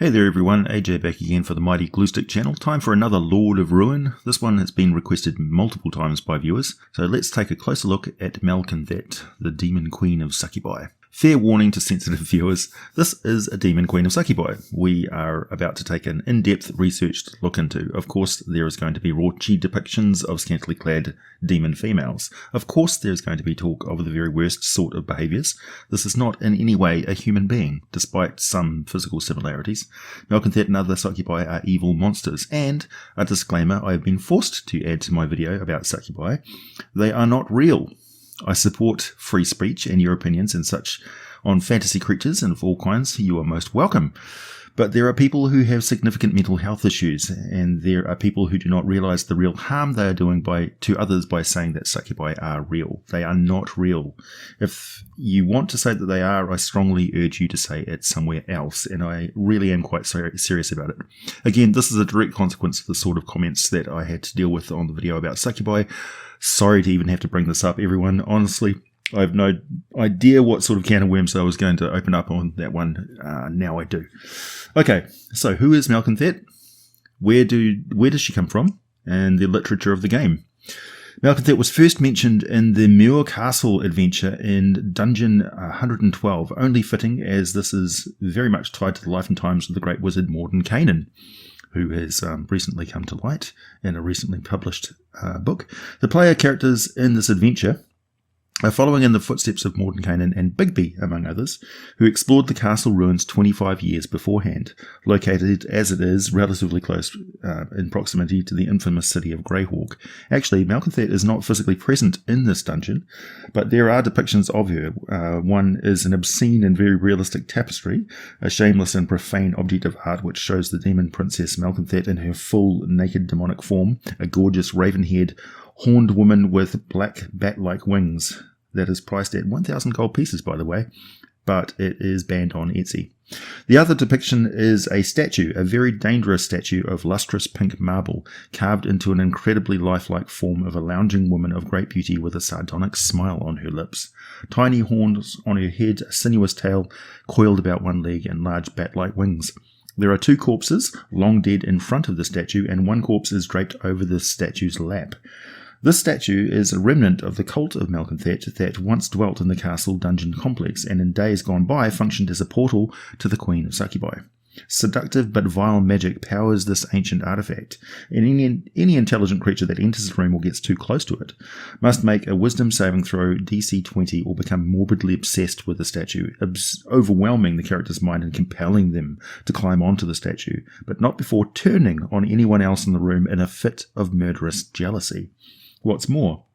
Hey there everyone, AJ back again for the Mighty Gluestick channel. Time for another Lord of Ruin. This one has been requested multiple times by viewers, so let's take a closer look at Malcanthet, the Demon Queen of Succubi. Fair warning to sensitive viewers, this is a Demon Queen of Succubi we are about to take an in-depth researched look into. Of course there is going to be raunchy depictions of scantily clad demon females. Of course there is going to be talk of the very worst sort of behaviours. This is not in any way a human being, despite some physical similarities. Malcanthet and other succubi are evil monsters, and, a disclaimer I have been forced to add to my video about succubi, they are not real. I support free speech and your opinions and such on fantasy creatures and of all kinds. You are most welcome. But there are people who have significant mental health issues, and there are people who do not realise the real harm they are doing to others by saying that succubi are real. They are not real. If you want to say that they are, I strongly urge you to say it somewhere else, and I really am quite serious about it. Again, this is a direct consequence of the sort of comments that I had to deal with on the video about succubi. Sorry to even have to bring this up, everyone. Honestly, I have no idea what sort of can of worms I was going to open up on that one. Now I do. Okay, so who is Malcanthet? Where does she come from? And the literature of the game. Malcanthet was first mentioned in the Muir Castle adventure in Dungeon 112, only fitting as this is very much tied to the life and times of the great wizard Mordenkainen, who has recently come to light in a recently published book. The player characters in this adventure are following in the footsteps of Mordenkainen and Bigby, among others, who explored the castle ruins 25 years beforehand, located as it is relatively close in proximity to the infamous city of Greyhawk. Actually, Malcanthet is not physically present in this dungeon, but there are depictions of her. One is an obscene and very realistic tapestry, a shameless and profane object of art which shows the demon princess Malcanthet in her full naked demonic form, a gorgeous raven-haired, horned woman with black bat-like wings. That is priced at 1,000 gold pieces, by the way, but it is banned on Etsy. The other depiction is a statue, a very dangerous statue of lustrous pink marble, carved into an incredibly lifelike form of a lounging woman of great beauty with a sardonic smile on her lips. Tiny horns on her head, a sinuous tail coiled about one leg, and large bat-like wings. There are two corpses, long dead, in front of the statue, and one corpse is draped over the statue's lap. This statue is a remnant of the cult of Malcanthet that once dwelt in the castle dungeon complex and in days gone by functioned as a portal to the Queen of Succubi. Seductive but vile magic powers this ancient artifact, and any intelligent creature that enters the room or gets too close to it must make a wisdom saving throw DC 20 or become morbidly obsessed with the statue, overwhelming the character's mind and compelling them to climb onto the statue, but not before turning on anyone else in the room in a fit of murderous jealousy. What's more,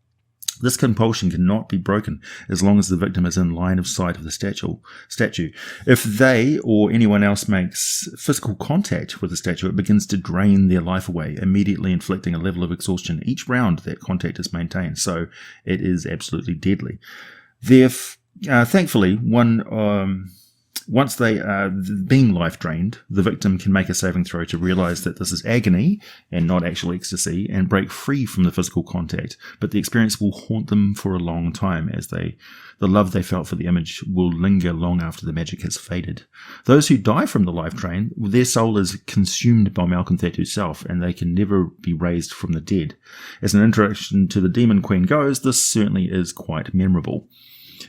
this compulsion cannot be broken as long as the victim is in line of sight of the statue. If they or anyone else makes physical contact with the statue, it begins to drain their life away, immediately inflicting a level of exhaustion each round that contact is maintained, so it is absolutely deadly. Thankfully, once they are being life drained, the victim can make a saving throw to realise that this is agony and not actual ecstasy and break free from the physical contact, but the experience will haunt them for a long time as the love they felt for the image will linger long after the magic has faded. Those who die from the life drain, their soul is consumed by Malcanthet herself and they can never be raised from the dead. As an introduction to the Demon Queen goes, this certainly is quite memorable.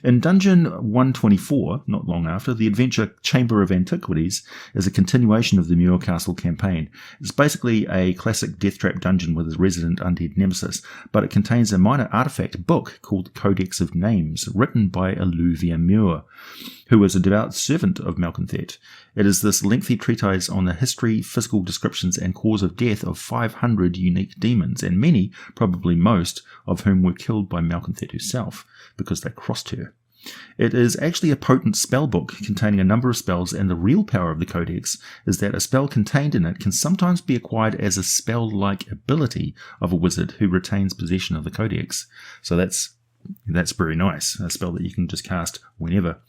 In Dungeon 124, not long after, the adventure Chamber of Antiquities is a continuation of the Muir Castle campaign. It's basically a classic death trap dungeon with a resident undead nemesis, but it contains a minor artifact book called Codex of Names, written by Alluvia Muir, who was a devout servant of Malcanthet. It is this lengthy treatise on the history, physical descriptions, and cause of death of 500 unique demons, and many, probably most, of whom were killed by Malcanthet herself, because they crossed her. It is actually a potent spell book containing a number of spells, and the real power of the Codex is that a spell contained in it can sometimes be acquired as a spell-like ability of a wizard who retains possession of the Codex. So that's very nice, a spell that you can just cast whenever.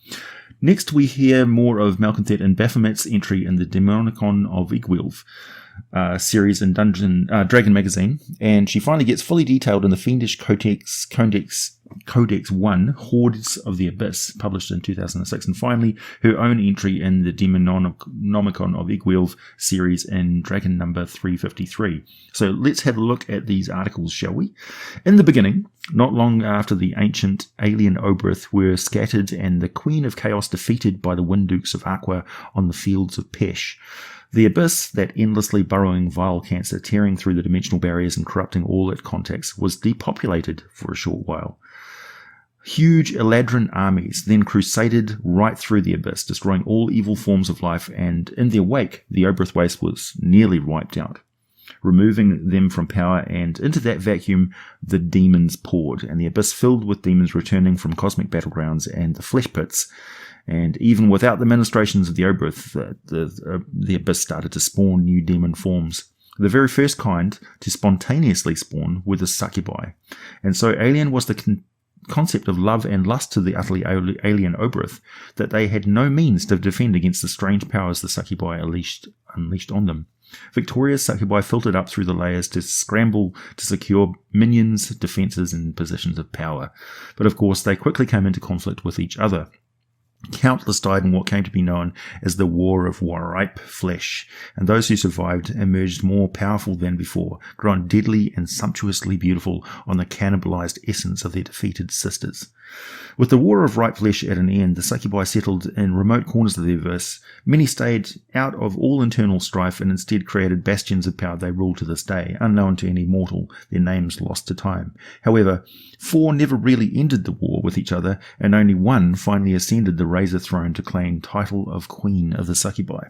Next we hear more of Malcanthet in Baphomet's entry in the Demonicon of Igwilv series in Dragon magazine, and she finally gets fully detailed in the fiendish codex Codex 1, Hordes of the Abyss, published in 2006, and finally her own entry in the Demonomicon of Egwilv series in Dragon number 353. So let's have a look at these articles, shall we? In the beginning, not long after the ancient alien Obyrith were scattered and the Queen of Chaos defeated by the Wind Dukes of Aqua on the fields of Pesh, the Abyss, that endlessly burrowing vile cancer tearing through the dimensional barriers and corrupting all it contacts, was depopulated for a short while. Huge Eladrin armies then crusaded right through the Abyss, destroying all evil forms of life, and in their wake, the Obyrith Waste was nearly wiped out, removing them from power, and into that vacuum the demons poured, and the Abyss filled with demons returning from cosmic battlegrounds and the flesh pits. And even without the ministrations of the Obyrith, the Abyss started to spawn new demon forms. The very first kind to spontaneously spawn were the Succubi, and so alien was the concept of love and lust to the utterly alien Obyrith that they had no means to defend against the strange powers the Succubi unleashed on them. Victorious Succubi filtered up through the layers to scramble to secure minions, defences and positions of power. But of course they quickly came into conflict with each other. Countless died in what came to be known as the War of Ripe Flesh, and those who survived emerged more powerful than before, grown deadly and sumptuously beautiful on the cannibalized essence of their defeated sisters. With the War of Ripe Flesh at an end, the Succubi settled in remote corners of the Abyss. Many stayed out of all internal strife and instead created bastions of power they rule to this day, unknown to any mortal, their names lost to time. However, 4 never really ended the war with each other, and only 1 finally ascended the Razor Throne to claim title of Queen of the Succubi.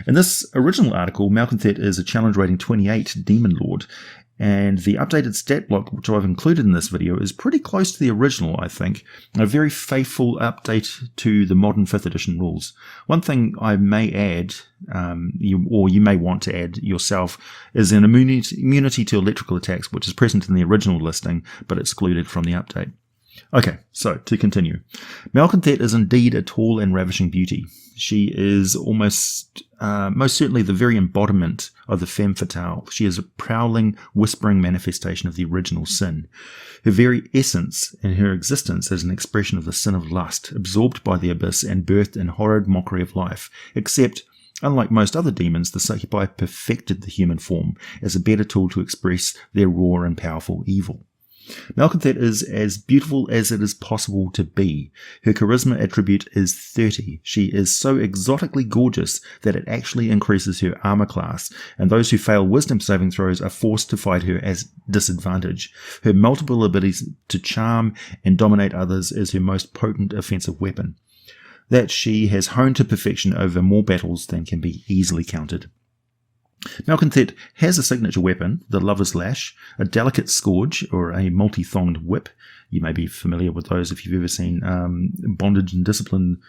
In this original article, Malcanthet is a challenge rating 28 Demon Lord, and the updated stat block which I've included in this video is pretty close to the original, I think, a very faithful update to the modern 5th edition rules. One thing I may add, you may want to add yourself, is an immunity to electrical attacks, which is present in the original listing but excluded from the update. Okay, so to continue. Malcanthet is indeed a tall and ravishing beauty. She is most certainly the very embodiment of the Femme Fatale. She is a prowling, whispering manifestation of the original sin. Her very essence and her existence is an expression of the sin of lust, absorbed by the Abyss and birthed in horrid mockery of life, except unlike most other demons, the Succubi perfected the human form as a better tool to express their raw and powerful evil. Malcanthet is as beautiful as it is possible to be. Her charisma attribute is 30. She is so exotically gorgeous that it actually increases her armor class, and those who fail wisdom saving throws are forced to fight her as disadvantage. Her multiple abilities to charm and dominate others is her most potent offensive weapon, that she has honed to perfection over more battles than can be easily counted. Malcanthet has a signature weapon, the Lover's Lash, a delicate scourge, or a multi-thonged whip. You may be familiar with those if you've ever seen bondage and discipline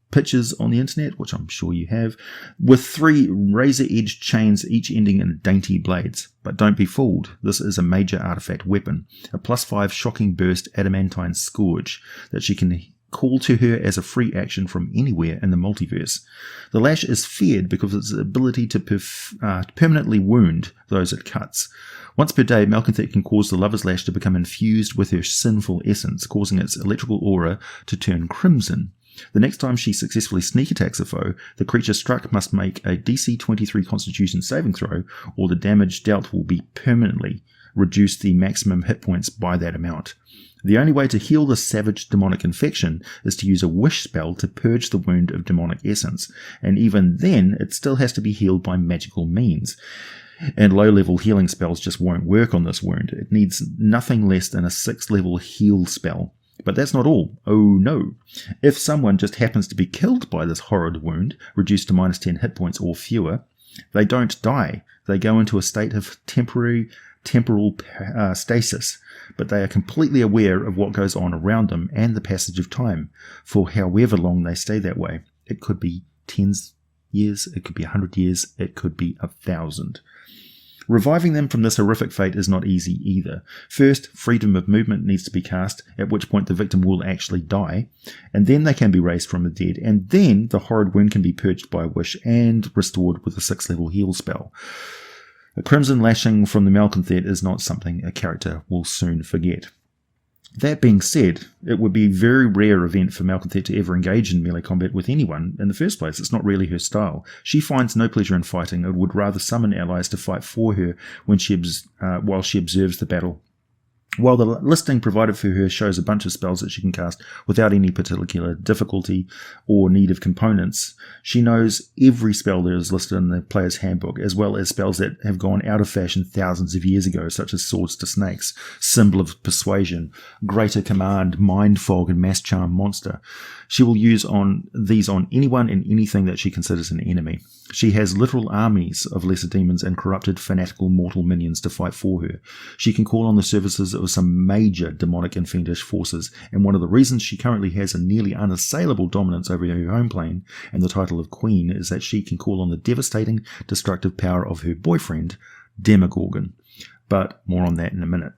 pictures on the internet, which I'm sure you have, with 3 razor-edged chains, each ending in dainty blades. But don't be fooled, this is a major artifact weapon, a +5 shocking burst adamantine scourge that she can call to her as a free action from anywhere in the multiverse. The Lash is feared because of its ability to permanently wound those it cuts. Once per day, Malcanthet can cause the Lover's Lash to become infused with her sinful essence, causing its electrical aura to turn crimson. The next time she successfully sneak attacks a foe, the creature struck must make a DC 23 Constitution saving throw, or the damage dealt will be permanently reduce the maximum hit points by that amount. The only way to heal the savage demonic infection is to use a wish spell to purge the wound of demonic essence, and even then it still has to be healed by magical means. And low-level healing spells just won't work on this wound. It needs nothing less than a 6th-level heal spell. But that's not all. Oh no. If someone just happens to be killed by this horrid wound, reduced to -10 hit points or fewer, they don't die. They go into a state of temporal stasis, but they are completely aware of what goes on around them and the passage of time, for however long they stay that way. It could be 10 years, it could be 100 years, it could be 1,000. Reviving them from this horrific fate is not easy either. First, freedom of movement needs to be cast, at which point the victim will actually die, and then they can be raised from the dead, and then the horrid wound can be purged by a wish and restored with a 6th-level heal spell. A crimson lashing from the Malcanthet is not something a character will soon forget. That being said, it would be a very rare event for Malcanthet to ever engage in melee combat with anyone in the first place. It's not really her style. She finds no pleasure in fighting and would rather summon allies to fight for her when while she observes the battle. While the listing provided for her shows a bunch of spells that she can cast without any particular difficulty or need of components, she knows every spell that is listed in the player's handbook, as well as spells that have gone out of fashion thousands of years ago, such as Swords to Snakes, Symbol of Persuasion, Greater Command, Mind Fog, and Mass Charm Monster. She will use these on anyone and anything that she considers an enemy. She has literal armies of lesser demons and corrupted fanatical mortal minions to fight for her. She can call on the services of some major demonic and fiendish forces, and one of the reasons she currently has a nearly unassailable dominance over her home plane and the title of Queen is that she can call on the devastating, destructive power of her boyfriend, Demogorgon. But more on that in a minute.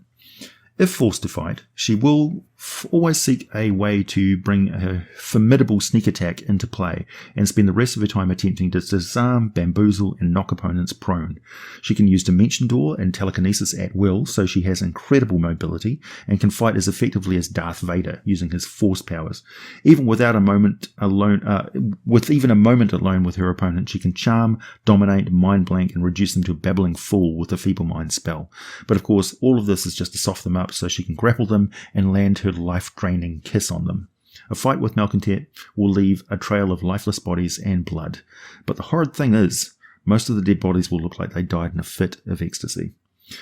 If forced to fight, she will always seek a way to bring her formidable sneak attack into play and spend the rest of her time attempting to disarm, bamboozle, and knock opponents prone. She can use Dimension Door and telekinesis at will, so she has incredible mobility and can fight as effectively as Darth Vader using his force powers. Even without a moment alone, with even a moment alone with her opponent, she can charm, dominate, mind blank, and reduce them to a babbling fool with a Feeble Mind spell. But of course, all of this is just to soften them up so she can grapple them and land her life-draining kiss on them. A fight with Malcanthet will leave a trail of lifeless bodies and blood. But the horrid thing is, most of the dead bodies will look like they died in a fit of ecstasy.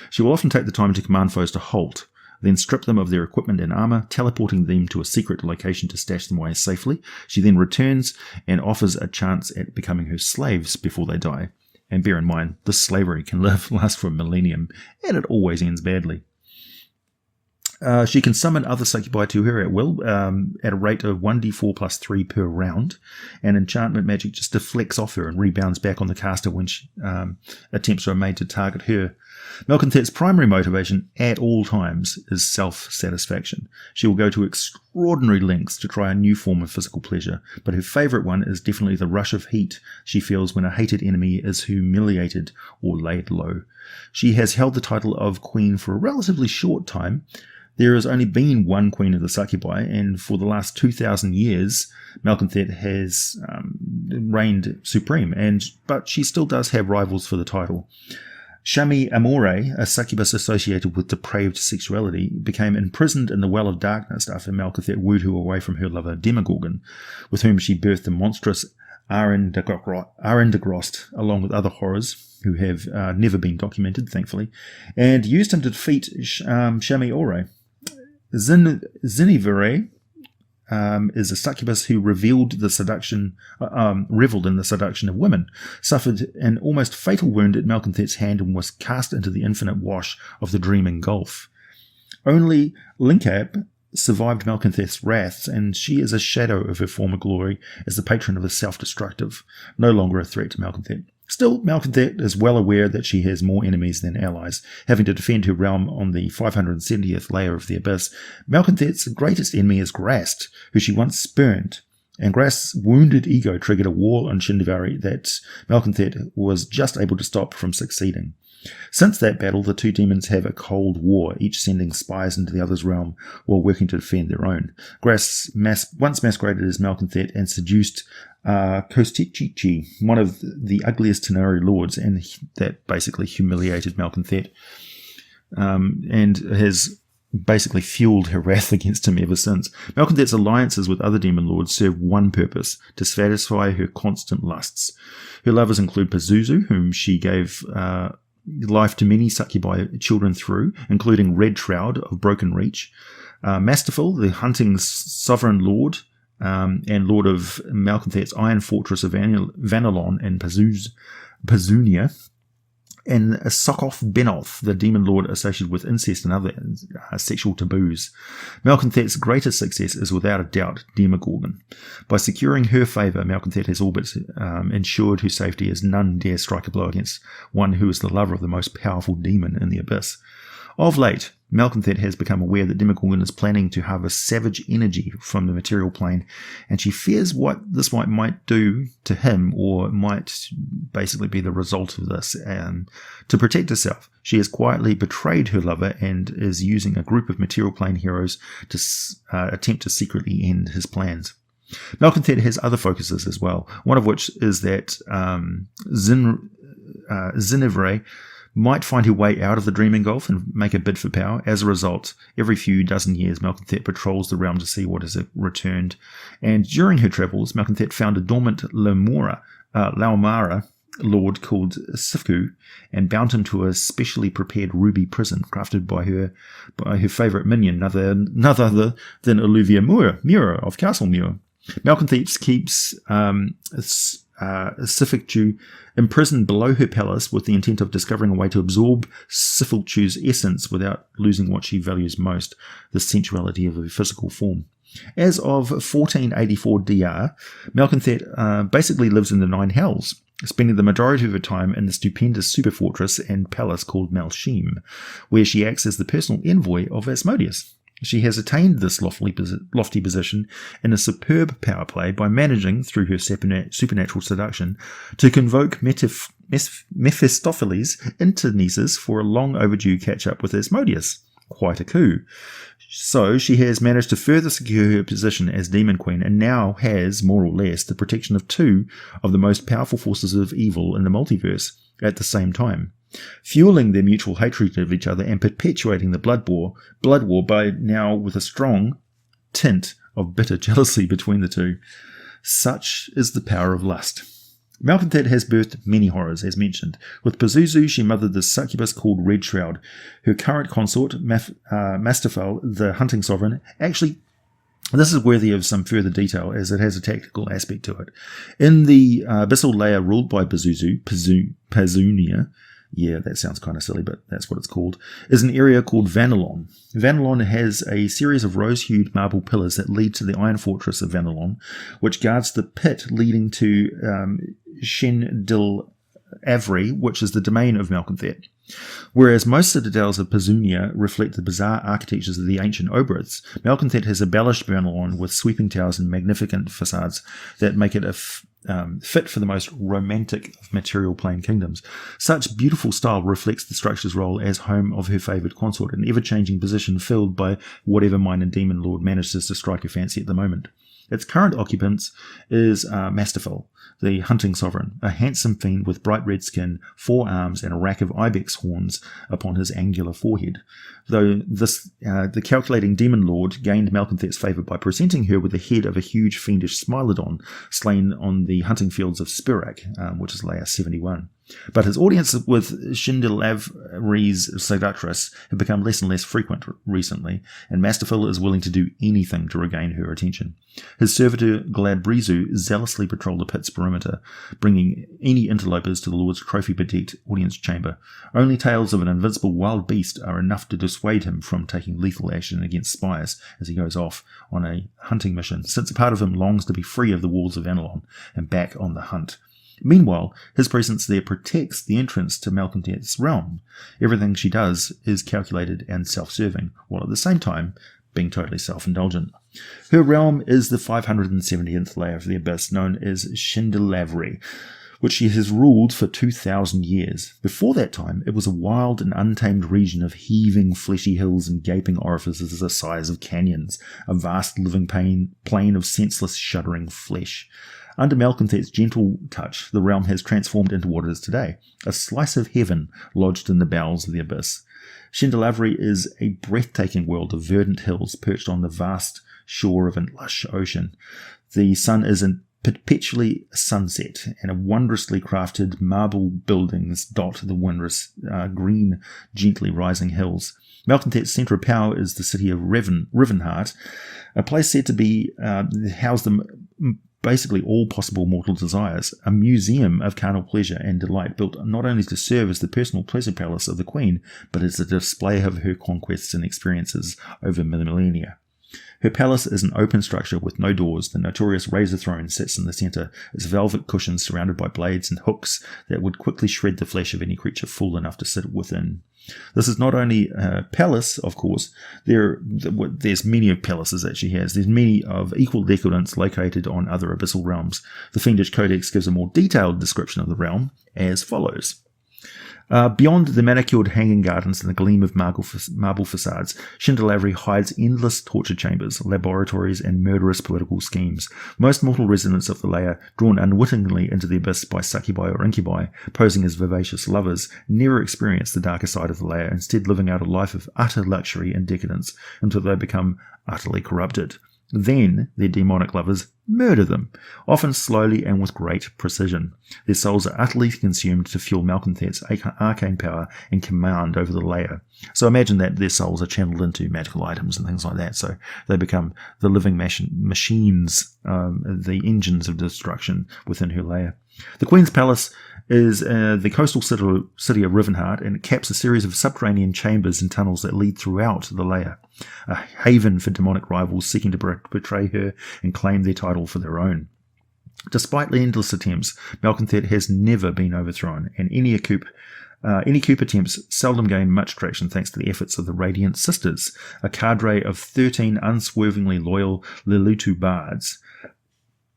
She will often take the time to command foes to halt, then strip them of their equipment and armor, teleporting them to a secret location to stash them away safely. She then returns and offers a chance at becoming her slaves before they die. And bear in mind, this slavery can last for a millennium, and it always ends badly. She can summon other succubi to her at will, at a rate of 1d4 plus 3 per round, and enchantment magic just deflects off her and rebounds back on the caster when attempts are made to target her. Malcanthet's primary motivation at all times is self-satisfaction. She will go to extraordinary lengths to try a new form of physical pleasure, but her favourite one is definitely the rush of heat she feels when a hated enemy is humiliated or laid low. She has held the title of Queen for a relatively short time. There has only been one Queen of the Succubi, and for the last 2,000 years, Malcanthet has reigned supreme, but she still does have rivals for the title. Shami Amore, a succubus associated with depraved sexuality, became imprisoned in the Well of Darkness after Malcanthet wooed her away from her lover Demogorgon, with whom she birthed the monstrous Arendagrost, along with other horrors who have never been documented, thankfully, and used him to defeat Shami Ore. Zinivere is a succubus who reveled in the seduction of women, suffered an almost fatal wound at Malcanthet's hand, and was cast into the infinite wash of the dreaming gulf. Only Linkab survived Malcanthet's wrath, and she is a shadow of her former glory as the patron of the self-destructive, no longer a threat to Malcanthet. Still, Malcanthet is well aware that she has more enemies than allies, having to defend her realm on the 570th layer of the Abyss. Malcanthet's greatest enemy is grazz't, who she once spurned, and grazz's wounded ego triggered a war on Shindilavri that Malcanthet was just able to stop from succeeding. Since that battle, the two demons have a cold war, each sending spies into the other's realm while working to defend their own. grazz't once masqueraded as Malcanthet and seduced Kostichichi, one of the ugliest Tanar'ri lords, and that basically humiliated Malcanthet, and has basically fueled her wrath against him ever since. Malcanthet's alliances with other demon lords serve one purpose: to satisfy her constant lusts. Her lovers include Pazuzu, whom she gave life to many succubi children through, including Red Shroud of Broken Reach, Masterful, the hunting sovereign lord, and lord of Malcanthet's Iron Fortress of Vanillon and Pazunia, and Sokoth Benoth, the demon lord associated with incest and other sexual taboos. Malcanthet's greatest success is without a doubt Demogorgon. By securing her favour, Malcanthet has all but ensured her safety, as none dare strike a blow against one who is the lover of the most powerful demon in the Abyss. Of late, Malcanthet has become aware that Demogorgon is planning to harvest savage energy from the material plane, and she fears what this might do to him, or might basically be the result of this. To protect herself, she has quietly betrayed her lover and is using a group of material plane heroes to attempt to secretly end his plans. Malcanthet has other focuses as well, one of which is that Shindilavri might find her way out of the Dreaming Gulf and make a bid for power. As a result, every few dozen years, Malcanthet patrols the realm to see what has returned. And during her travels, Malcanthet found a dormant Laumara lord called Sifku and bound him to a specially prepared ruby prison crafted by her favourite minion, none other than Alluvia Muir of Castle Muir. Malcanthet keeps Sifilchu imprisoned below her palace with the intent of discovering a way to absorb Sifilchu's essence without losing what she values most, the sensuality of her physical form. As of 1484 DR, Malcanthet basically lives in the Nine Hells, spending the majority of her time in the stupendous super fortress and palace called Malsheem, where she acts as the personal envoy of Asmodeus. She has attained this lofty position in a superb power play by managing, through her supernatural seduction, to convoke Mephistopheles into Nessus for a long overdue catch-up with Asmodeus. Quite a coup. So she has managed to further secure her position as Demon Queen, and now has, more or less, the protection of two of the most powerful forces of evil in the multiverse at the same time, fueling their mutual hatred of each other and perpetuating the blood war by now with a strong tint of bitter jealousy between the two. Such is the power of lust. Malcanthet has birthed many horrors, as mentioned. With Pazuzu, she mothered the succubus called Red Shroud. Her current consort, Mastafel, the hunting sovereign, actually, this is worthy of some further detail, as it has a tactical aspect to it. In the abyssal layer ruled by Pazunia, yeah, that sounds kind of silly, but that's what it's called, is an area called Vanillon. Vanillon has a series of rose-hued marble pillars that lead to the Iron Fortress of Vanillon, which guards the pit leading to Shindilavri, which is the domain of Malcanthet. Whereas most citadels of Pazunia reflect the bizarre architectures of the ancient Obyriths, Malcanthet has embellished Vanillon with sweeping towers and magnificent facades that make it fit for the most romantic of material plane kingdoms. Such beautiful style reflects the structure's role as home of her favoured consort, an ever-changing position filled by whatever minor demon lord manages to strike her fancy at the moment. Its current occupant is Mastafel, the hunting sovereign, a handsome fiend with bright red skin, 4 arms, and a rack of ibex horns upon his angular forehead. Though the calculating demon lord gained Malcanthet's favour by presenting her with the head of a huge fiendish Smilodon slain on the hunting fields of Spirak, which is layer 71. But his audience with Shindilavri's seductress have become less and less frequent recently, and Mastafel is willing to do anything to regain her attention. His servitor Glabrizu zealously patrol the pit's perimeter, bringing any interlopers to the Lord's trophy-bedecked audience chamber. Only tales of an invincible wild beast are enough to dissuade him from taking lethal action against spies as he goes off on a hunting mission, since a part of him longs to be free of the walls of Vanillon and back on the hunt. Meanwhile, his presence there protects the entrance to Malcanthet's realm. Everything she does is calculated and self-serving, while at the same time being totally self-indulgent. Her realm is the 570th layer of the abyss, known as Shindilavri, which she has ruled for 2,000 years. Before that time, it was a wild and untamed region of heaving fleshy hills and gaping orifices the size of canyons, a vast living plain of senseless shuddering flesh. Under Malcanthet's gentle touch, the realm has transformed into what it is today, a slice of heaven lodged in the bowels of the abyss. Shindilavri is a breathtaking world of verdant hills perched on the vast shore of a lush ocean. The sun is in perpetually sunset, and wondrously crafted marble buildings dot the wondrous green, gently rising hills. Malcanthet's centre of power is the city of Rivenheart, a place said to be house them basically all possible mortal desires, a museum of carnal pleasure and delight built not only to serve as the personal pleasure palace of the Queen, but as a display of her conquests and experiences over millennia. Her palace is an open structure with no doors. The notorious razor throne sits in the centre, its velvet cushions surrounded by blades and hooks that would quickly shred the flesh of any creature fool enough to sit within. This is not only a palace, of course. There's many of palaces that she has. There's many of equal decadence located on other abyssal realms. The Fiendish Codex gives a more detailed description of the realm as follows. Beyond the manicured hanging gardens and the gleam of marble facades, Shindilavri hides endless torture chambers, laboratories, and murderous political schemes. Most mortal residents of the layer, drawn unwittingly into the abyss by succubi or incubi, posing as vivacious lovers, never experience the darker side of the layer, instead living out a life of utter luxury and decadence until they become utterly corrupted. Then their demonic lovers murder them, often slowly and with great precision. Their souls are utterly consumed to fuel Malcanthet's arcane power and command over the layer. So imagine that their souls are channeled into magical items and things like that, so they become the living machines, the engines of destruction within her layer. The Queen's Palace is the coastal city of Rivenheart, and it caps a series of subterranean chambers and tunnels that lead throughout the layer, a haven for demonic rivals seeking to betray her and claim their title for their own. Despite the endless attempts, Malcanthet has never been overthrown, and any coup attempts seldom gain much traction thanks to the efforts of the Radiant Sisters, a cadre of 13 unswervingly loyal Lelutu bards.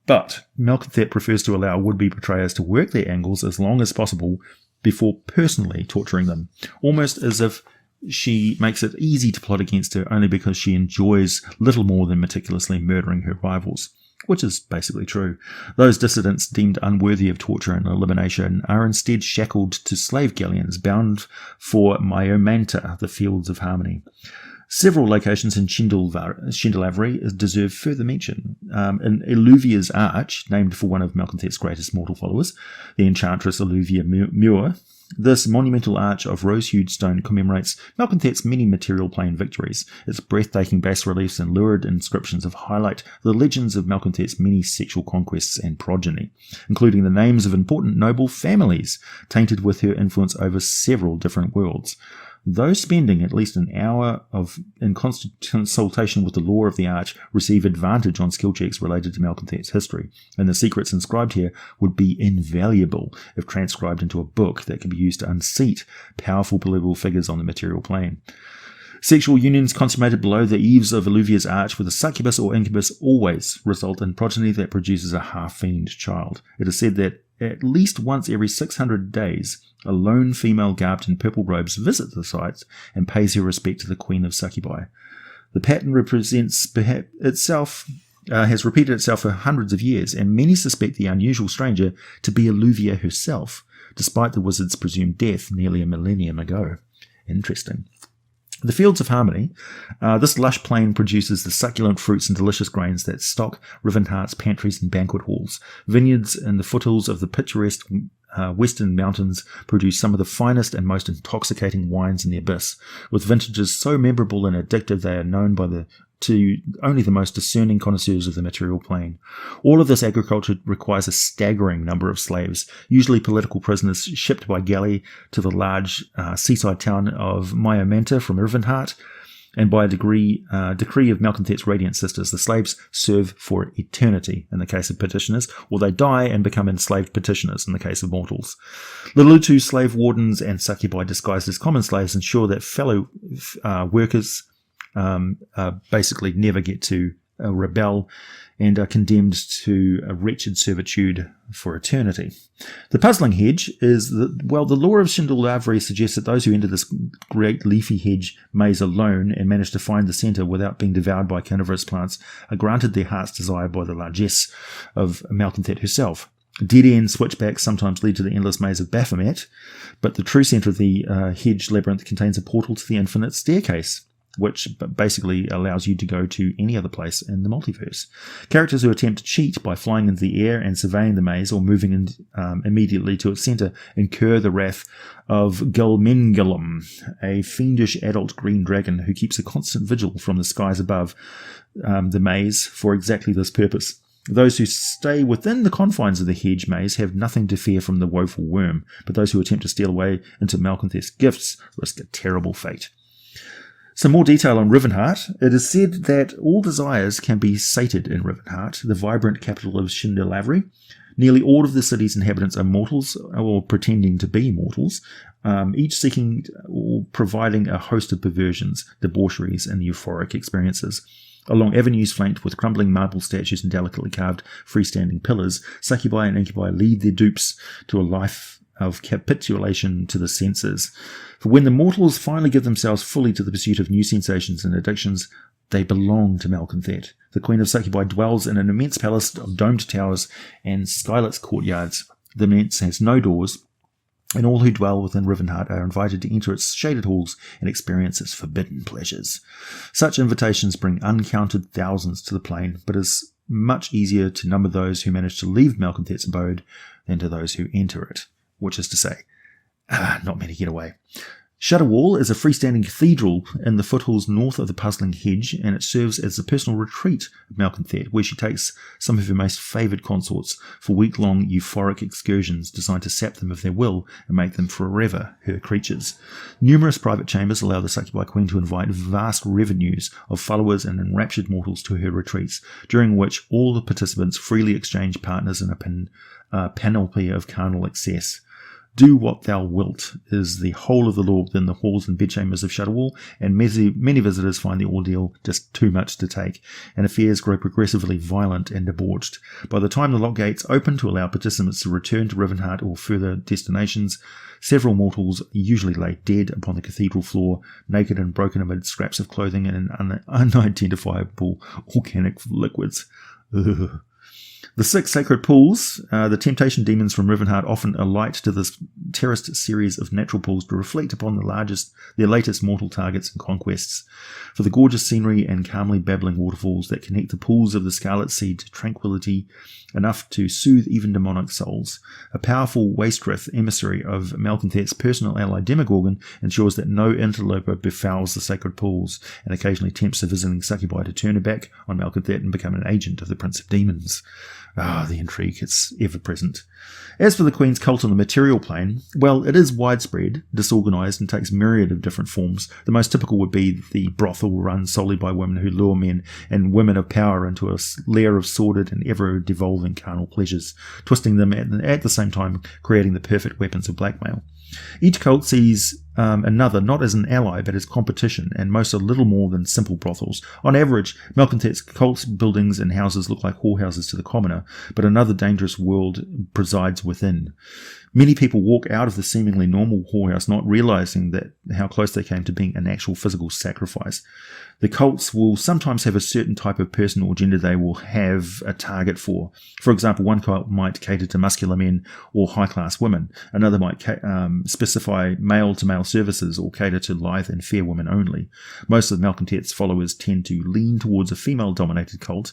But Malcanthet prefers to allow would-be betrayers to work their angles as long as possible before personally torturing them, almost as if she makes it easy to plot against her only because she enjoys little more than meticulously murdering her rivals, which is basically true. Those dissidents deemed unworthy of torture and elimination are instead shackled to slave galleons bound for Myomanta, the Fields of Harmony. Several locations in Shindilavri deserve further mention. In Alluvia's Arch, named for one of Malcanthet's greatest mortal followers, the enchantress Alluvia Muir, this monumental arch of rose-hued stone commemorates Malcanthet's many material plane victories. Its breathtaking bas-reliefs and lurid inscriptions highlight the legends of Malcanthet's many sexual conquests and progeny, including the names of important noble families, tainted with her influence over several different worlds. Though spending at least an hour in constant consultation with the lore of the Arch receive advantage on skill checks related to Malcanthet's history, and the secrets inscribed here would be invaluable if transcribed into a book that can be used to unseat powerful political figures on the material plane. Sexual unions consummated below the eaves of Alluvia's Arch with a succubus or incubus always result in progeny that produces a half-fiend child. It is said that at least once every 600 days, a lone female garbed in purple robes visits the site and pays her respect to the Queen of Succubi. The pattern has repeated itself for hundreds of years, and many suspect the unusual stranger to be Alluvia herself, despite the wizard's presumed death nearly a millennium ago. Interesting. The Fields of Harmony. This lush plain produces the succulent fruits and delicious grains that stock Rivenheart's pantries and banquet halls. Vineyards in the foothills of the picturesque western mountains produce some of the finest and most intoxicating wines in the abyss, with vintages so memorable and addictive they are known to only the most discerning connoisseurs of the material plane. All of this agriculture requires a staggering number of slaves, usually political prisoners shipped by galley to the large seaside town of Myomanta from Rivenheart, and by a decree of Malcanthet's Radiant Sisters, the slaves serve for eternity in the case of petitioners, or they die and become enslaved petitioners in the case of mortals. The Lutu slave wardens and succubi disguised as common slaves ensure that fellow workers basically never get to rebel and are condemned to a wretched servitude for eternity. The puzzling hedge is the lore of Shindilavri suggests that those who enter this great leafy hedge maze alone and manage to find the centre without being devoured by carnivorous plants are granted their heart's desire by the largesse of Malcanthet herself. Dead-end switchbacks sometimes lead to the endless maze of Baphomet, but the true centre of the hedge labyrinth contains a portal to the infinite staircase, which basically allows you to go to any other place in the multiverse. Characters who attempt to cheat by flying into the air and surveying the maze or moving in, immediately to its centre incur the wrath of Gulmengulum, a fiendish adult green dragon who keeps a constant vigil from the skies above the maze for exactly this purpose. Those who stay within the confines of the hedge maze have nothing to fear from the woeful worm, but those who attempt to steal away into Malcanthet's gifts risk a terrible fate. Some more detail on Rivenheart. It is said that all desires can be sated in Rivenheart, the vibrant capital of Shindilavri. Nearly all of the city's inhabitants are mortals, or pretending to be mortals, each seeking or providing a host of perversions, debaucheries, and euphoric experiences. Along avenues flanked with crumbling marble statues and delicately carved freestanding pillars, succubi and incubi lead their dupes to a life of capitulation to the senses. For when the mortals finally give themselves fully to the pursuit of new sensations and addictions, they belong to Malcanthet. The Queen of Succubi dwells in an immense palace of domed towers and skylit courtyards. The manse has no doors, and all who dwell within Rivenheart are invited to enter its shaded halls and experience its forbidden pleasures. Such invitations bring uncounted thousands to the plain, but it is much easier to number those who manage to leave Malcanthet's abode than to those who enter it, which is to say, not many get away. Shutterwall is a freestanding cathedral in the foothills north of the puzzling Hedge, and it serves as the personal retreat of Malcanthet, where she takes some of her most favoured consorts for week-long euphoric excursions designed to sap them of their will and make them forever her creatures. Numerous private chambers allow the Succubi Queen to invite vast revenues of followers and enraptured mortals to her retreats, during which all the participants freely exchange partners in a panoply of carnal excess. Do what thou wilt is the whole of the law within the halls and bedchambers of Shutterwall, and many visitors find the ordeal just too much to take, and affairs grow progressively violent and debauched. By the time the lock gates open to allow participants to return to Rivenheart or further destinations, several mortals usually lay dead upon the cathedral floor, naked and broken amid scraps of clothing and unidentifiable organic liquids. Ugh. The 6 sacred pools, the temptation demons from Rivenheart often alight to this terraced series of natural pools to reflect upon their latest mortal targets and conquests. For the gorgeous scenery and calmly babbling waterfalls that connect the pools of the Scarlet Sea to tranquility enough to soothe even demonic souls. A powerful wastrith emissary of Malcanthet's personal ally Demogorgon ensures that no interloper befouls the sacred pools, and occasionally tempts the visiting succubi to turn her back on Malcanthet and become an agent of the Prince of Demons. The intrigue, it's ever present. As for the Queen's cult on the material plane, well, it is widespread, disorganised, and takes myriad of different forms. The most typical would be the brothel run solely by women who lure men and women of power into a lair of sordid and ever-devolving carnal pleasures, twisting them at the same time creating the perfect weapons of blackmail. Each cult sees another not as an ally but as competition, and most are little more than simple brothels. On average, Malcanthet's cult buildings and houses look like whorehouses to the commoner, but another dangerous world presides within. Many people walk out of the seemingly normal whorehouse not realizing that how close they came to being an actual physical sacrifice. The cults will sometimes have a certain type of person or gender they will have a target for. For example, one cult might cater to muscular men or high-class women. Another might specify male-to-male services or cater to lithe and fair women only. Most of Malcanthet's followers tend to lean towards a female-dominated cult.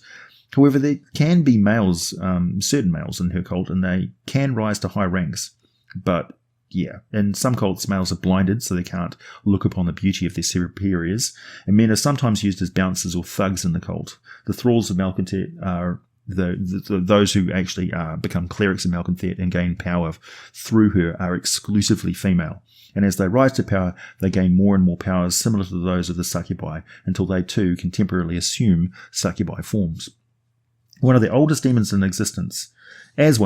However, there can be males, certain males in her cult, and they can rise to high ranks. But, yeah, in some cults, males are blinded, so they can't look upon the beauty of their superiors, and men are sometimes used as bouncers or thugs in the cult. The thralls of Malcanthet are those who actually become clerics of Malcanthet and gain power through her are exclusively female. And as they rise to power, they gain more and more powers similar to those of the succubi, until they too can temporarily assume succubi forms. One of the oldest demons in existence, and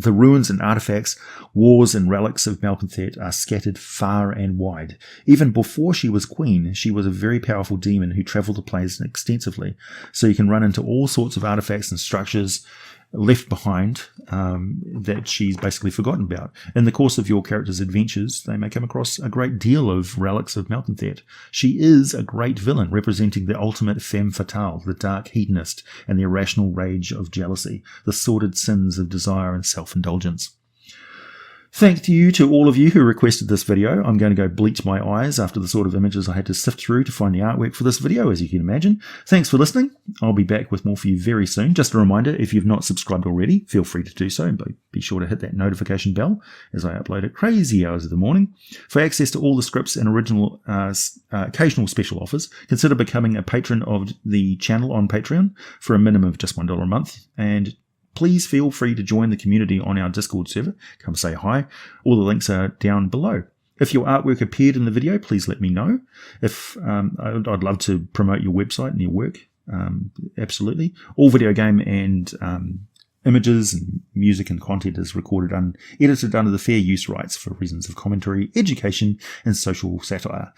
the ruins and artifacts, wars and relics of Malcanthet are scattered far and wide. Even before she was queen, she was a very powerful demon who travelled the plains extensively, so you can run into all sorts of artifacts and structures left behind that she's basically forgotten about. In the course of your character's adventures, they may come across a great deal of relics of Malcanthet. She is a great villain, representing the ultimate femme fatale, the dark hedonist, and the irrational rage of jealousy, the sordid sins of desire and self-indulgence. Thank you to all of you who requested this video. I'm going to go bleach my eyes after the sort of images I had to sift through to find the artwork for this video, as you can imagine. Thanks for listening. I'll be back with more for you very soon. Just a reminder, if you've not subscribed already, feel free to do so, but be sure to hit that notification bell as I upload at crazy hours of the morning. For access to all the scripts and original occasional special offers, consider becoming a patron of the channel on Patreon for a minimum of just $1 a month, and please feel free to join the community on our Discord server. Come say hi. All the links are down below. If your artwork appeared in the video, please let me know. If I'd love to promote your website and your work. Absolutely. All video game and images and music and content is recorded and edited under the fair use rights for reasons of commentary, education, and social satire.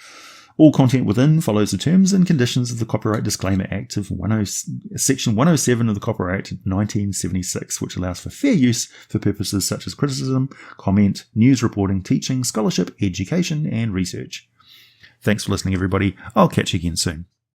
All content within follows the terms and conditions of the Copyright Disclaimer Act of Section 107 of the Copyright Act of 1976, which allows for fair use for purposes such as criticism, comment, news reporting, teaching, scholarship, education, and research. Thanks for listening, everybody. I'll catch you again soon.